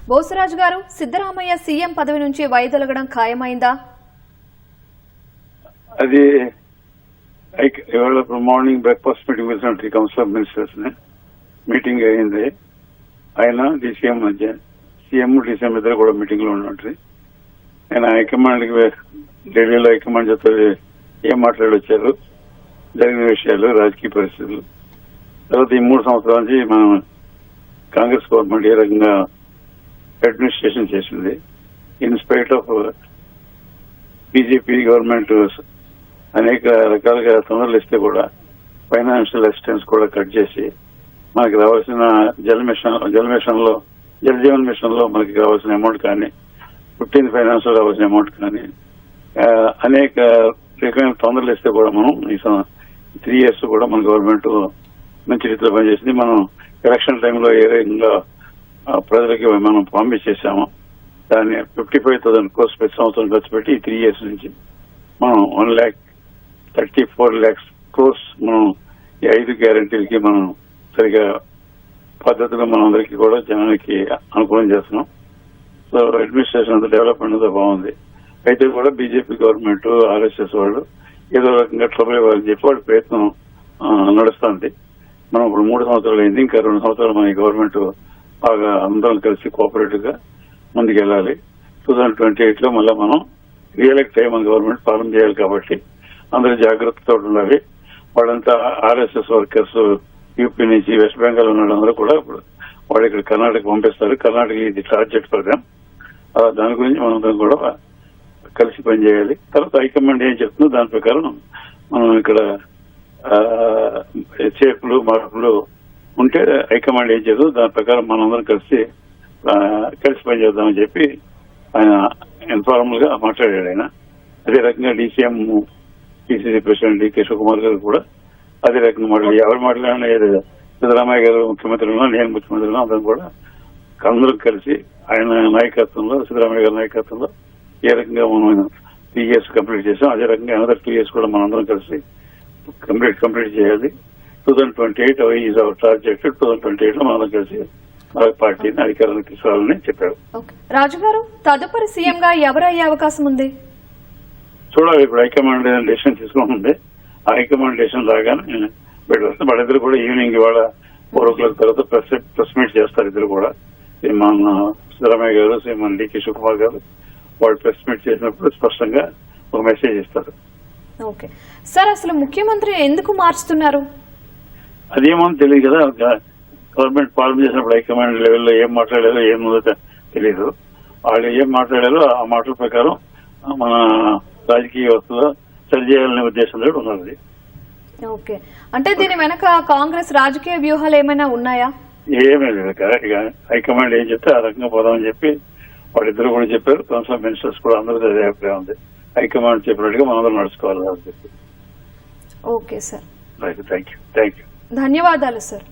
బోసరాజు గారు, సిద్ధరామయ్య సీఎం పదవి నుంచి వైదొలగడం ఖాయమైందా? అది ఇవాళ మార్నింగ్ బ్రేక్ఫాస్ట్ మీటింగ్ పిలిచినట్టు కౌన్సిల్ ఆఫ్ మినిస్టర్స్ మీటింగ్ అయింది. ఆయన డీసీఎం మధ్య సీఎం డీసీఎం ఇద్దరు కూడా మీటింగ్ లో ఉన్నట్టు. ఆయన హైకమాండ్ ఢిల్లీలో హైకమాండ్ చెప్తారు ఏం మాట్లాడొచ్చారు, జరిగిన విషయాలు, రాజకీయ పరిస్థితులు. తర్వాత ఈ 3 సంవత్సరాల నుంచి మనం కాంగ్రెస్ గవర్నమెంట్ ఏ రకంగా అడ్మినిస్ట్రేషన్ చేసింది, ఇన్స్పైట్ ఆఫ్ బీజేపీ గవర్నమెంట్ అనేక రకాలుగా తొందరలు ఇస్తే కూడా ఫైనాన్షియల్ అసిస్టెన్స్ కూడా కట్ చేసి మనకి రావాల్సిన జల్ జీవన్ మిషన్ లో మనకి రావాల్సిన అమౌంట్ కానీ, 15 ఫైనాన్స్ లో రావాల్సిన అమౌంట్ కానీ అనేక రకమైన తొందరలు ఇస్తే కూడా మనం ఈ 3 years కూడా మన గవర్నమెంట్ మంచి రీతిలో పనిచేసింది. మనం ఎలక్షన్ టైంలో ఏ రకంగా ప్రజలకి మనం ప్రామిస్ చేశాము, దాన్ని 55,000 crores ప్రతి సంవత్సరం ఖర్చు పెట్టి ఈ 3 years నుంచి మనం 1,34,00,000 crores మనం ఈ 5 గ్యారంటీలకి మనం సరిగా పద్ధతిలో మనందరికీ కూడా జనానికి అనుకూలం చేస్తున్నాం. సో అడ్మినిస్ట్రేషన్ అంతా డెవలప్మెంట్ అంతా బాగుంది. అయితే కూడా బీజేపీ గవర్నమెంట్, ఆర్ఎస్ఎస్ వాళ్ళు ఏదో రకంగా ట్రబుల్ ఇవ్వాలని చెప్పి వాళ్ళ ప్రయత్నం నడుస్తుంది. మనం ఇప్పుడు 3 సంవత్సరాలు అయింది, ఇంకా 2 సంవత్సరాలు మన గవర్నమెంట్ బాగా అందరం కలిసి కోఆపరేటివ్ గా ముందుకెళ్లాలి. 2028 లో మళ్ళీ మనం రీఎలెక్ట్ అయ్యి మన గవర్నమెంట్ పాలన చేయాలి. కాబట్టి అందరూ జాగ్రత్తతో ఉండాలి. వాళ్ళంతా ఆర్ఎస్ఎస్ వర్కర్స్ యూపీ నుంచి, వెస్ట్ బెంగాల్ ఉన్న వాళ్ళందరూ కూడా ఇప్పుడు వాళ్ళు ఇక్కడ కర్ణాటక పంపిస్తారు. కర్ణాటక ఇది టార్గెట్ ప్రోగ్రామ్. దాని గురించి మనందరం కూడా కలిసి పనిచేయాలి. తర్వాత హైకమాండ్ ఏం చెప్తుందో దాని ప్రకారం మనం ఇక్కడ చేర్పులు మార్పులు ఉంటే హైకమాండ్ ఏం చేద్దాం దాని ప్రకారం మనందరం కలిసి పనిచేద్దామని చెప్పి ఆయన ఇన్ఫార్మల్ గా మాట్లాడాడు. ఆయన అదే రకంగా DCM PCC president DK Shivakumar గారు కూడా అదే రకంగా మాట్లాడి, ఎవరు మాట్లాడినా సిద్ధరామయ్య గారు ముఖ్యమంత్రిలో, నేను ముఖ్యమంత్రిలో అందరం కూడా అందరం కలిసి ఆయన నాయకత్వంలో, సిద్ధరామయ్య గారి నాయకత్వంలో ఏ రకంగా మనం 3 years కంప్లీట్ చేసాం, అదే రకంగా అనదర్ 2 years కూడా మనందరం కలిసి కంప్లీట్ చేయాలి. 2028 ఈజ్ అవర్ టార్గెట్. 2028 లో మనందరం కలిసి మన పార్టీని అధికారానికి తీసుకోవాలని చెప్పారు. రాజుగారు, తదుపరి సీఎం గా ఎవరయ్యే అవకాశం ఉంది? చూడాలి. ఇప్పుడు హైకమాండ్ డెసిషన్ తీసుకుంటుంది. ఆ హైకమాండ్ డెసిషన్ రాగానే బెటర్. వాళ్ళిద్దరు కూడా ఈవినింగ్ ఇవాళ 4 o'clock తర్వాత ప్రెస్ మీట్ చేస్తారు. ఇద్దరు కూడా మన సిద్ధరామయ్య గారు, మన డికే శివకుమార్ గారు వాళ్ళు ప్రెస్ మీట్ చేసినప్పుడు స్పష్టంగా ఒక మెసేజ్ ఇస్తారు. ఓకే సార్, అసలు ముఖ్యమంత్రి ఎందుకు మార్చుతున్నారు? అదేమో తెలియదు కదా. గవర్నమెంట్ పాలన చేసినప్పుడు హైకమాండ్ లెవెల్లో ఏం మాట్లాడారో ఏముందో తెలియదు. వాళ్ళు ఏం మాట్లాడారో ఆ మాటల ప్రకారం మన రాజకీయ వ్యవస్థలో సరిచేయాలనే ఉద్దేశంతో ఉన్నది. ఓకే, అంటే దీని వెనక కాంగ్రెస్ రాజకీయ వ్యూహాలు ఏమైనా ఉన్నాయా? ఏమీ లేదు. హైకమాండ్ ఏం చెప్తే ఆ రకంగా పోదామని చెప్పి వాళ్ళిద్దరు కూడా చెప్పారు. కౌన్సిల్ ఆఫ్ మినిస్టర్స్ కూడా అందరూ అదే అభిప్రాయం ఉంది. హైకమాండ్ చెప్పినట్టుగా మనందరం నడుచుకోవాలి అని చెప్పి. Okay sir, thank you. ధన్యవాదాలు సార్.